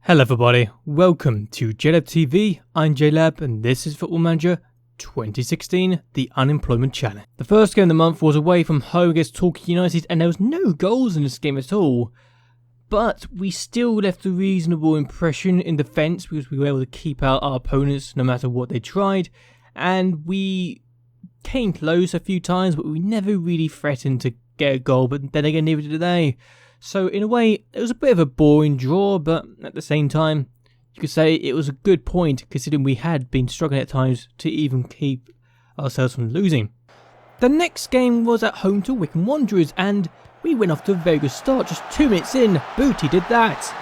Hello everybody, welcome to JLABTV. I'm JLAB and this is Football Manager 2016, the unemployment challenge. The first game of the month was away from home against Torquay United and there was no goals in this game at all. But we still left a reasonable impression in defence because we were able to keep out our opponents no matter what they tried. And we came close a few times but we never really threatened to get a goal, but then again neither did they. So in a way, it was a bit of a boring draw, but at the same time, you could say it was a good point considering we had been struggling at times to even keep ourselves from losing. The next game was at home to Wycombe Wanderers and we went off to a very good start. Just 2 minutes in, Booty did that.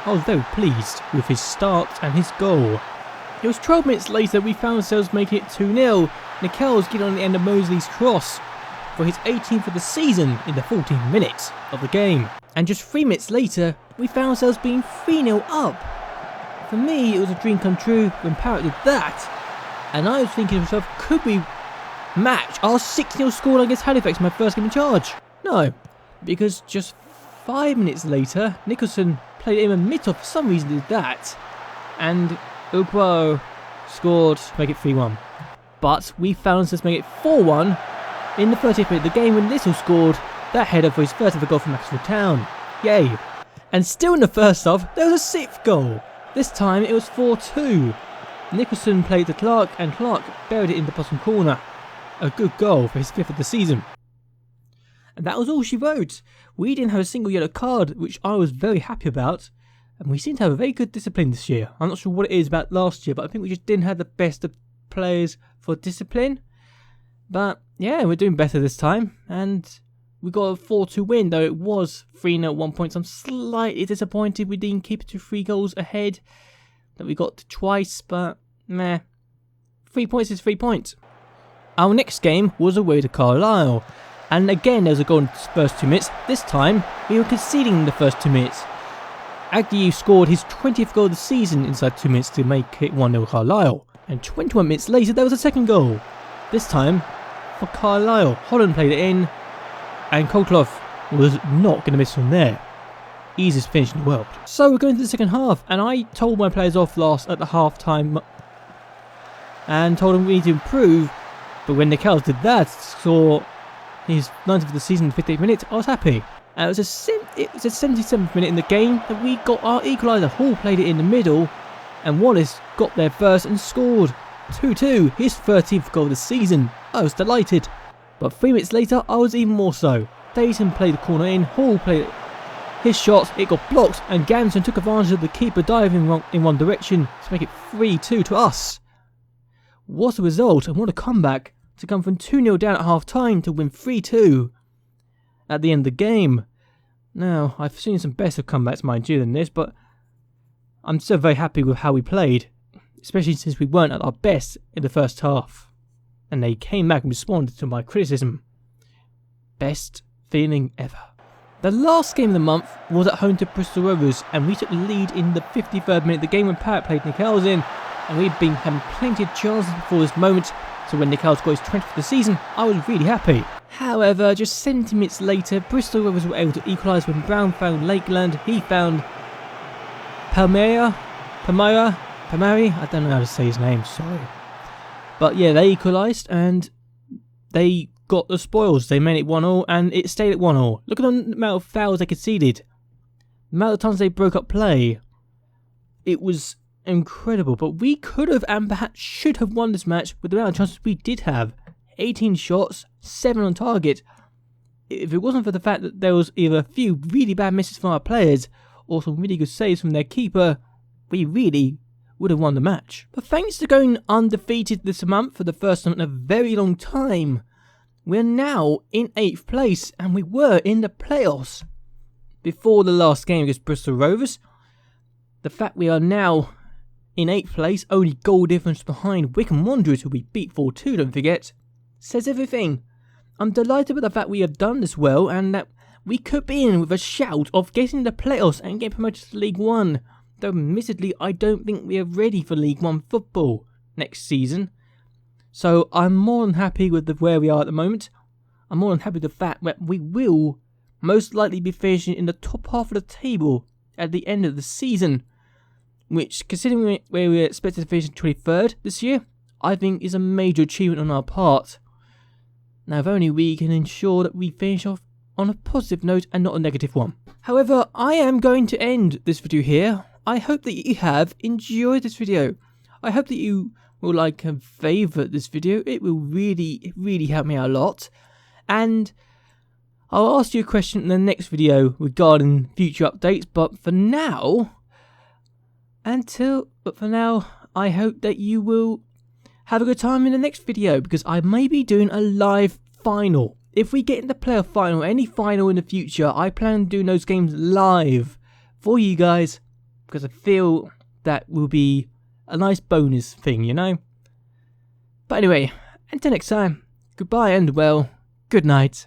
I was very pleased with his start and his goal. It was 12 minutes later we found ourselves making it 2-0. Nikel's getting on the end of Mosley's cross for his 18th of the season in the 14th minute of the game. And just 3 minutes later, we found ourselves being 3-0 up. For me, it was a dream come true when Parrott did that. And I was thinking to myself, could we match our 6-0 scoreline against Halifax in my first game in charge? No, because just 5 minutes later, Nicholson played it in the middle for some reason did that. And Ugbo scored to make it 3-1. But we found ourselves making it 4-1 in the 30th minute of the game when Little scored that header for his first ever goal for Maxwell Town. Yay. And still in the first half, there was a 6th goal. This time it was 4-2. Nicholson played to Clark and Clark buried it in the bottom corner. A good goal for his 5th of the season. And that was all she wrote. We didn't have a single yellow card, which I was very happy about. And we seem to have a very good discipline this year. I'm not sure what it is about last year, but I think we just didn't have the best of players for discipline. But yeah, we're doing better this time. And we got a 4-2 win, though it was 3-0 at one point. So I'm slightly disappointed we didn't keep it to 3 goals ahead. That we got to twice, but meh. 3 points is 3 points. Our next game was away to Carlisle. And again, there was a goal in the first 2 minutes. This time, we were conceding in the first 2 minutes. Agnew scored his 20th goal of the season inside 2 minutes to make it 1-0 Carlisle. And 21 minutes later, there was a second goal. This time, for Carlisle. Holland played it in. And Coldclough was not going to miss from there. Easiest finish in the world. So we're going to the second half, and I told my players off last at the half time and told them we need to improve. But when Nichols did that, saw his 90th of the season in the 58th minute, I was happy. And it was a 77th minute in the game that we got our equaliser. Hall played it in the middle, and Wallace got there first and scored 2-2, his 13th goal of the season. I was delighted. But 3 minutes later, I was even more so. Dayton played the corner in, Hall played his shots, it got blocked, and Gamson took advantage of the keeper diving in one direction to make it 3-2 to us. What a result, and what a comeback to come from 2-0 down at half time to win 3-2 at the end of the game. Now, I've seen some better comebacks, mind you, than this, but I'm still very happy with how we played, especially since we weren't at our best in the first half. And they came back and responded to my criticism. Best feeling ever. The last game of the month was at home to Bristol Rovers, and we took the lead in the 53rd minute of the game when Parrott played Nichols in, and we'd been having plenty of chances before this moment, so when Nichols got his 20th of the season, I was really happy. However, just 70 minutes later, Bristol Rovers were able to equalise when Brown found Lakeland. He found Palmeri, I don't know how to say his name, sorry. But yeah, they equalised and they got the spoils. They made it 1-1 and it stayed at 1-1. Look at the amount of fouls they conceded. The amount of times they broke up play. It was incredible. But we could have and perhaps should have won this match with the amount of chances we did have. 18 shots, 7 on target. If it wasn't for the fact that there was either a few really bad misses from our players or some really good saves from their keeper, we really would have won the match. But thanks to going undefeated this month for the first time in a very long time, we're now in 8th place and we were in the playoffs before the last game against Bristol Rovers. The fact we are now in 8th place, only goal difference behind Wycombe Wanderers, who we beat 4-2, don't forget, says everything. I'm delighted with the fact we have done this well and that we could be in with a shout of getting the playoffs and get promoted to League One. Though admittedly, I don't think we are ready for League One football next season. So I'm more than happy with where we are at the moment. I'm more than happy with the fact that we will most likely be finishing in the top half of the table at the end of the season. which, considering where we're expected to finish 23rd this year, I think is a major achievement on our part. Now, if only we can ensure that we finish off on a positive note and not a negative one. However, I am going to end this video here. I hope that you have enjoyed this video. I hope that you will like and favourite this video. It will really help me out a lot. And I'll ask you a question in the next video regarding future updates. But for now, I hope that you will have a good time in the next video, because I may be doing a live final. If we get into playoff final, any final in the future, I plan on doing those games live for you guys, because I feel that will be a nice bonus thing, you know? But anyway, until next time, goodbye and, well, good night.